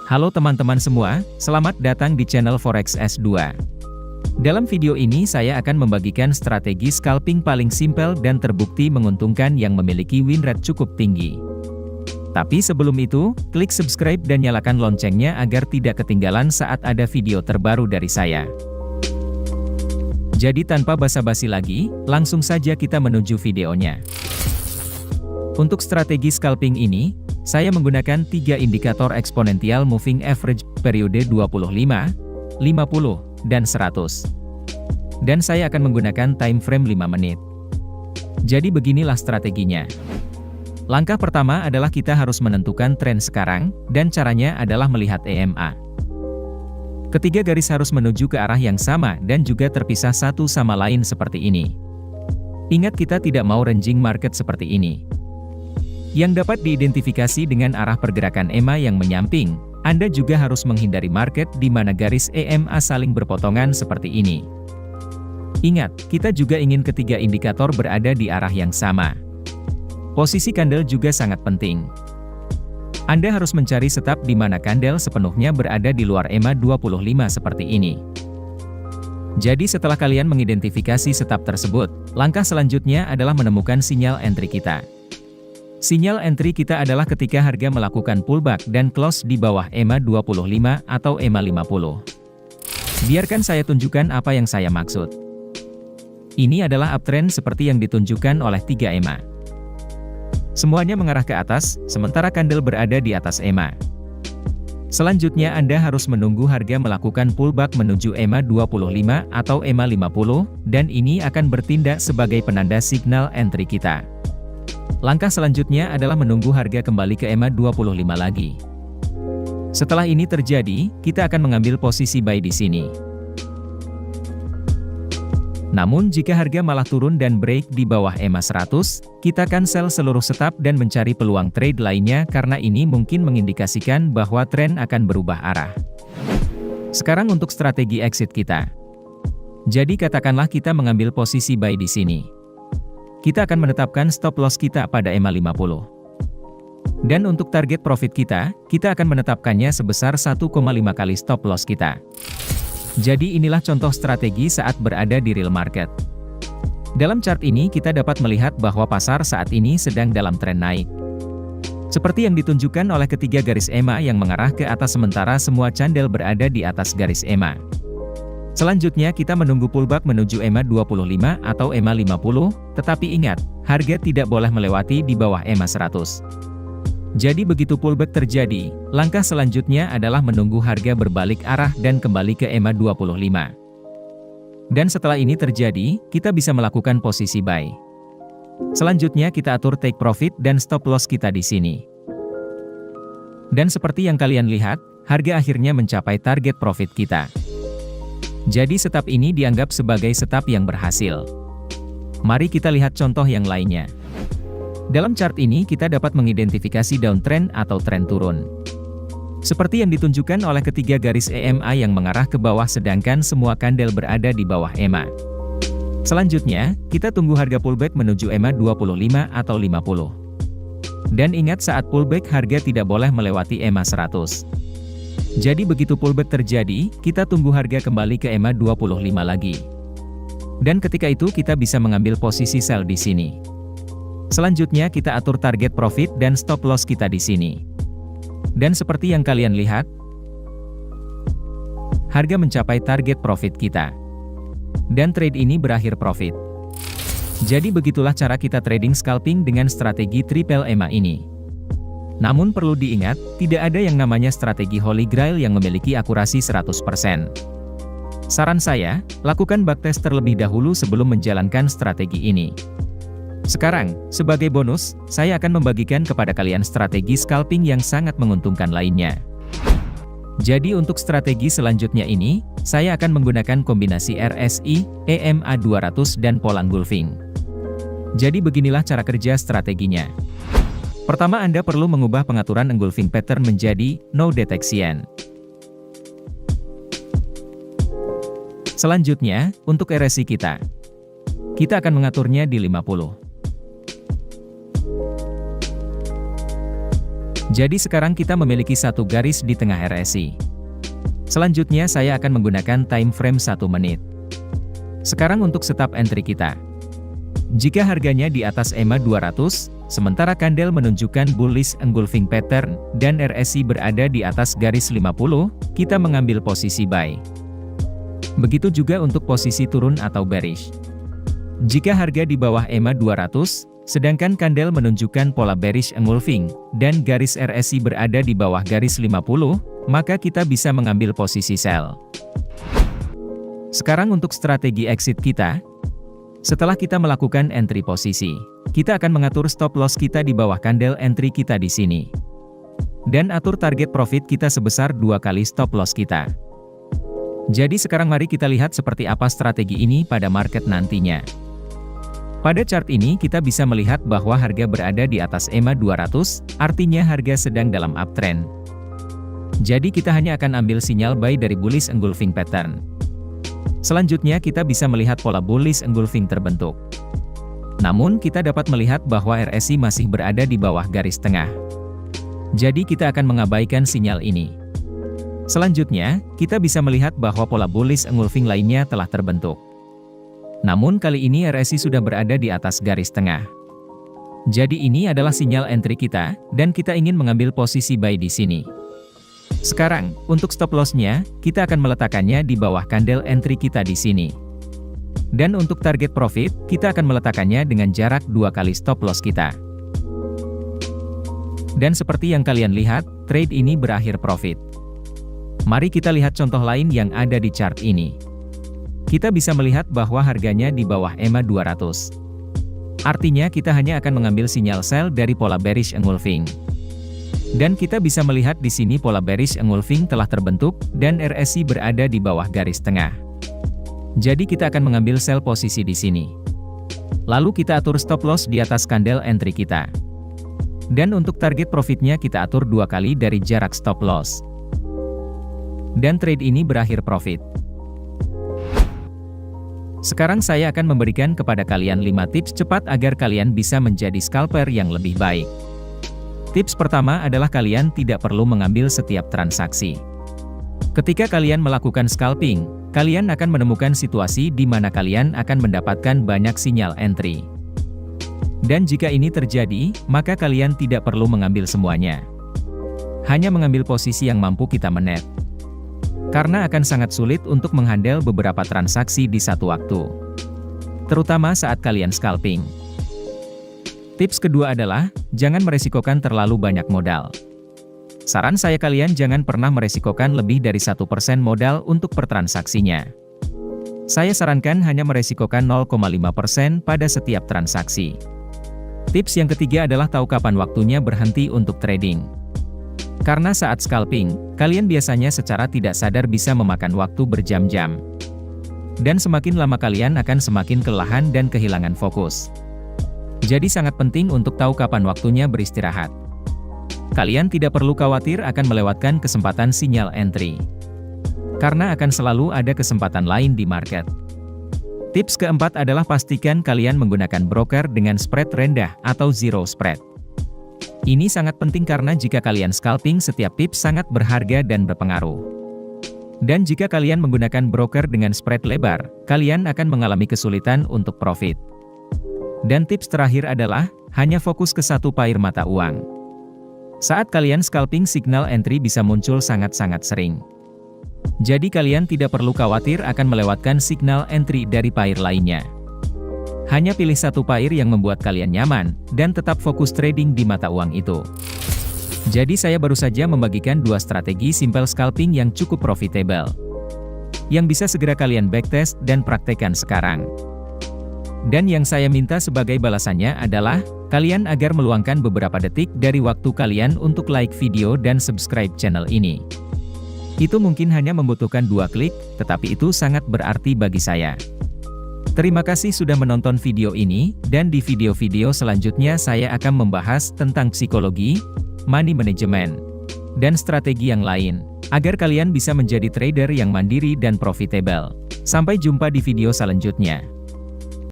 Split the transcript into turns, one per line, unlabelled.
Halo teman-teman semua, selamat datang di channel Forex S2. Dalam video ini saya akan membagikan strategi scalping paling simpel dan terbukti menguntungkan yang memiliki win rate cukup tinggi. Tapi sebelum itu, klik subscribe dan nyalakan loncengnya agar tidak ketinggalan saat ada video terbaru dari saya. Jadi tanpa basa-basi lagi, langsung saja kita menuju videonya. Untuk strategi scalping ini, saya menggunakan 3 indikator eksponential moving average periode 25, 50, dan 100. Dan saya akan menggunakan time frame 5 menit. Jadi beginilah strateginya. Langkah pertama adalah kita harus menentukan tren sekarang, dan caranya adalah melihat EMA. Ketiga garis harus menuju ke arah yang sama dan juga terpisah satu sama lain seperti ini. Ingat, kita tidak mau ranging market seperti ini, yang dapat diidentifikasi dengan arah pergerakan EMA yang menyamping. Anda juga harus menghindari market di mana garis EMA saling berpotongan seperti ini. Ingat, kita juga ingin ketiga indikator berada di arah yang sama. Posisi candle juga sangat penting. Anda harus mencari setup di mana candle sepenuhnya berada di luar EMA 25 seperti ini. Jadi setelah kalian mengidentifikasi setup tersebut, langkah selanjutnya adalah menemukan sinyal entry kita. Sinyal entry kita adalah ketika harga melakukan pullback dan close di bawah EMA 25 atau EMA 50. Biarkan saya tunjukkan apa yang saya maksud. Ini adalah uptrend seperti yang ditunjukkan oleh 3 EMA. Semuanya mengarah ke atas, sementara candle berada di atas EMA. Selanjutnya Anda harus menunggu harga melakukan pullback menuju EMA 25 atau EMA 50, dan ini akan bertindak sebagai penanda signal entry kita. Langkah selanjutnya adalah menunggu harga kembali ke EMA 25 lagi. Setelah ini terjadi, kita akan mengambil posisi buy di sini. Namun jika harga malah turun dan break di bawah EMA 100, kita cancel seluruh setup dan mencari peluang trade lainnya karena ini mungkin mengindikasikan bahwa tren akan berubah arah. Sekarang untuk strategi exit kita. Jadi katakanlah kita mengambil posisi buy di sini. Kita akan menetapkan stop loss kita pada EMA 50. Dan untuk target profit kita akan menetapkannya sebesar 1,5 kali stop loss kita. Jadi inilah contoh strategi saat berada di real market. Dalam chart ini kita dapat melihat bahwa pasar saat ini sedang dalam tren naik. Seperti yang ditunjukkan oleh ketiga garis EMA yang mengarah ke atas sementara semua candle berada di atas garis EMA. Selanjutnya kita menunggu pullback menuju EMA 25 atau EMA 50, tetapi ingat, harga tidak boleh melewati di bawah EMA 100. Jadi begitu pullback terjadi, langkah selanjutnya adalah menunggu harga berbalik arah dan kembali ke EMA 25. Dan setelah ini terjadi, kita bisa melakukan posisi buy. Selanjutnya kita atur take profit dan stop loss kita di sini. Dan seperti yang kalian lihat, harga akhirnya mencapai target profit kita. Jadi setup ini dianggap sebagai setup yang berhasil. Mari kita lihat contoh yang lainnya. Dalam chart ini kita dapat mengidentifikasi downtrend atau tren turun. Seperti yang ditunjukkan oleh ketiga garis EMA yang mengarah ke bawah sedangkan semua candle berada di bawah EMA. Selanjutnya, kita tunggu harga pullback menuju EMA 25 atau 50. Dan ingat saat pullback harga tidak boleh melewati EMA 100. Jadi begitu pullback terjadi, kita tunggu harga kembali ke EMA 25 lagi. Dan ketika itu kita bisa mengambil posisi sell di sini. Selanjutnya kita atur target profit dan stop loss kita di sini. Dan seperti yang kalian lihat, harga mencapai target profit kita. Dan trade ini berakhir profit. Jadi begitulah cara kita trading scalping dengan strategi triple EMA ini. Namun perlu diingat, tidak ada yang namanya strategi Holy Grail yang memiliki akurasi 100%. Saran saya, lakukan backtest terlebih dahulu sebelum menjalankan strategi ini. Sekarang, sebagai bonus, saya akan membagikan kepada kalian strategi scalping yang sangat menguntungkan lainnya. Jadi untuk strategi selanjutnya ini, saya akan menggunakan kombinasi RSI, EMA 200 dan pola engulfing. Jadi beginilah cara kerja strateginya. Pertama, Anda perlu mengubah pengaturan engulfing pattern menjadi no detection. Selanjutnya, untuk RSI kita akan mengaturnya di 50. Jadi sekarang kita memiliki satu garis di tengah RSI. Selanjutnya saya akan menggunakan time frame 1 menit. Sekarang untuk setup entry kita. Jika harganya di atas EMA 200, sementara candle menunjukkan bullish engulfing pattern, dan RSI berada di atas garis 50, kita mengambil posisi buy. Begitu juga untuk posisi turun atau bearish. Jika harga di bawah EMA 200, sedangkan candle menunjukkan pola bearish engulfing, dan garis RSI berada di bawah garis 50, maka kita bisa mengambil posisi sell. Sekarang untuk strategi exit kita. Setelah kita melakukan entry posisi, kita akan mengatur stop loss kita di bawah candle entry kita di sini. Dan atur target profit kita sebesar 2 kali stop loss kita. Jadi sekarang mari kita lihat seperti apa strategi ini pada market nantinya. Pada chart ini kita bisa melihat bahwa harga berada di atas EMA 200, artinya harga sedang dalam uptrend. Jadi kita hanya akan ambil sinyal buy dari bullish engulfing pattern. Selanjutnya kita bisa melihat pola bullish engulfing terbentuk. Namun kita dapat melihat bahwa RSI masih berada di bawah garis tengah. Jadi kita akan mengabaikan sinyal ini. Selanjutnya, kita bisa melihat bahwa pola bullish engulfing lainnya telah terbentuk. Namun kali ini RSI sudah berada di atas garis tengah. Jadi ini adalah sinyal entry kita, dan kita ingin mengambil posisi buy di sini. Sekarang, untuk stop loss-nya, kita akan meletakkannya di bawah candle entry kita di sini. Dan untuk target profit, kita akan meletakkannya dengan jarak 2 kali stop loss kita. Dan seperti yang kalian lihat, trade ini berakhir profit. Mari kita lihat contoh lain yang ada di chart ini. Kita bisa melihat bahwa harganya di bawah EMA 200. Artinya kita hanya akan mengambil sinyal sell dari pola bearish engulfing. Dan kita bisa melihat di sini pola bearish engulfing telah terbentuk, dan RSI berada di bawah garis tengah. Jadi kita akan mengambil sell posisi di sini. Lalu kita atur stop loss di atas candle entry kita. Dan untuk target profitnya kita atur 2 kali dari jarak stop loss. Dan trade ini berakhir profit. Sekarang saya akan memberikan kepada kalian 5 tips cepat agar kalian bisa menjadi scalper yang lebih baik. Tips pertama adalah kalian tidak perlu mengambil setiap transaksi. Ketika kalian melakukan scalping, kalian akan menemukan situasi di mana kalian akan mendapatkan banyak sinyal entry. Dan jika ini terjadi, maka kalian tidak perlu mengambil semuanya. Hanya mengambil posisi yang mampu kita menet. Karena akan sangat sulit untuk menghandle beberapa transaksi di satu waktu. Terutama saat kalian scalping. Tips kedua adalah, jangan meresikokan terlalu banyak modal. Saran saya kalian jangan pernah meresikokan lebih dari 1% modal untuk per transaksinya. Saya sarankan hanya meresikokan 0,5% pada setiap transaksi. Tips yang ketiga adalah tahu kapan waktunya berhenti untuk trading. Karena saat scalping, kalian biasanya secara tidak sadar bisa memakan waktu berjam-jam. Dan semakin lama kalian akan semakin kelelahan dan kehilangan fokus. Jadi sangat penting untuk tahu kapan waktunya beristirahat. Kalian tidak perlu khawatir akan melewatkan kesempatan sinyal entry. Karena akan selalu ada kesempatan lain di market. Tips keempat adalah pastikan kalian menggunakan broker dengan spread rendah atau zero spread. Ini sangat penting karena jika kalian scalping setiap tips sangat berharga dan berpengaruh. Dan jika kalian menggunakan broker dengan spread lebar, kalian akan mengalami kesulitan untuk profit. Dan tips terakhir adalah, hanya fokus ke satu pair mata uang. Saat kalian scalping signal entry bisa muncul sangat-sangat sering. Jadi kalian tidak perlu khawatir akan melewatkan signal entry dari pair lainnya. Hanya pilih satu pair yang membuat kalian nyaman, dan tetap fokus trading di mata uang itu. Jadi saya baru saja membagikan 2 strategi simple scalping yang cukup profitable. Yang bisa segera kalian backtest dan praktekkan sekarang. Dan yang saya minta sebagai balasannya adalah, kalian agar meluangkan beberapa detik dari waktu kalian untuk like video dan subscribe channel ini. Itu mungkin hanya membutuhkan 2 klik, tetapi itu sangat berarti bagi saya. Terima kasih sudah menonton video ini, dan di video-video selanjutnya saya akan membahas tentang psikologi, money management, dan strategi yang lain, agar kalian bisa menjadi trader yang mandiri dan profitable. Sampai jumpa di video selanjutnya.